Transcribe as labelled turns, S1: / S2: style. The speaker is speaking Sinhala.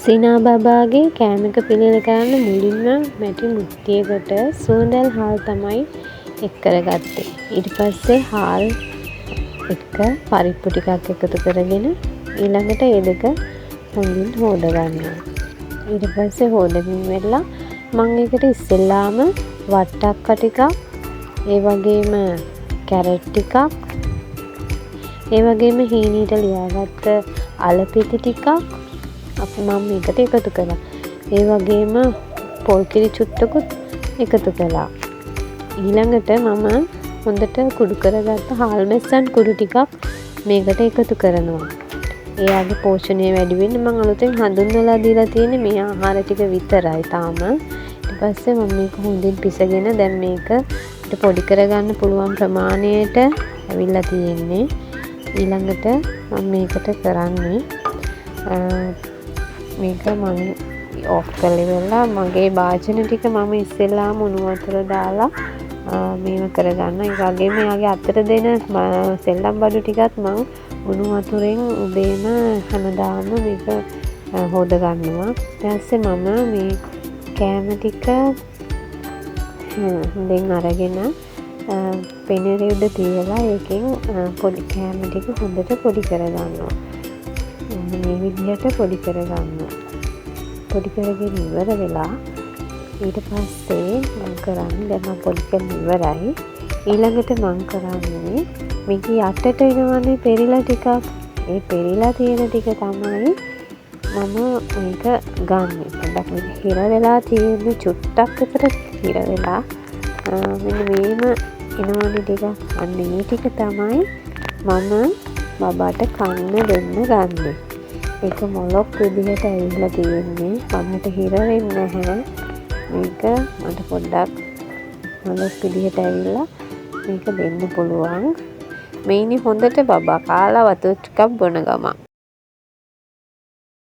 S1: සිනා බබාගේ කෑමක පිළියෙල කරන්න මුලින්ම මැටි මුට්ටියකට සුවඳල් හාල් තමයි එක් කරගත්තේ. ඊට පස්සේ හාල් එක්ක පරිප්පු ටිකක් එකතු කරගෙන ඊළඟට ඒ දෙක හොඳින් හොද ගන්නවා. ඊට පස්සේ හොදමින් වෙලා මම ඒකට ඉස්සෙල්ලාම වට්ටක්ක ටිකක්, ඒ වගේම කැරට් ටිකක්, ඒ වගේම හීනීට ලියාගත්ත අලපිති ටිකක් මම මේකට එකතු කළා. ඒ වගේම පොල් කිරි චුට්ටකුත් එකතු කළා. ඊළඟට මම හොඳට කුඩු කරගත්ත හාල් මැස්සන් කුඩු ටිකක් මේකට එකතු කරනවා. එයාගේ පෝෂණය වැඩි වෙන්න මම අලුතෙන් හඳුන්වලා දීලා තියෙන්නේ මේ ආහාර ටික විතරයි තාම. ඊට පස්සේ මම මේක හොඳින් පිසගෙන දැන් මේක පොඩි කරගන්න පුළුවන් ප්‍රමාණයට ඇවිල්ලා තියෙන්නේ. ඊළඟට මම මේකට කරන්නේ මේක මම ඔෆ් කරලා මගේ භාජන ටික මම ඉස්සෙල්ලාම උණු වතුර දාලා මේව කරගන්න. ඒ වගේම එයාගේ අතට දෙන සෙල්ලම් බඩු ටිකත් මම උණු වතුරෙන් උදේම හැමදාම මේක හොද ගන්නවා. ඊට පස්සේ මම මේ කෑම ටික හොඳින් අරගෙන පෙනරේ උඩ තියලා ඒකෙන් පොඩි කෑම ටික හොඳට පොඩි කරගන්නවා. මේ විදිහට පොඩි කරගන්නවා. පොඩි කරගෙන ඉවර වෙලා ඊට පස්සේ මම කරන්නේ දැන් මම පොඩි කරගෙන ඉවරයි. ඊළඟට මම කරන්නේ මේක යටට එනවනේ පෙරිලා ටිකක්. ඒ පෙරිලා තියෙන ටික තමයි මම මේක ගන්නෙ. පොඩ්ඩක් මේක හිර වෙලා තියෙන්නේ චුට්ටක් විතර හිර වෙලා මෙන්න මේම එනවනේ ටික. අන්න ඒ ටික තමයි මම බබාට කන්න දෙන්න ගන්නෙ. ඒක මොලොක් විදිහට ඇවිල්ලා තියෙන්නේ. මමට හිර වෙන්නේ නැහැ. මේක මට පොඩ්ඩක් මොලොක් විදිහට ඇවිල්ලා මේක දෙන්න පුළුවන්. මේනි හොඳට බබා කාලා වතුර ටිකක් බොන ගමන්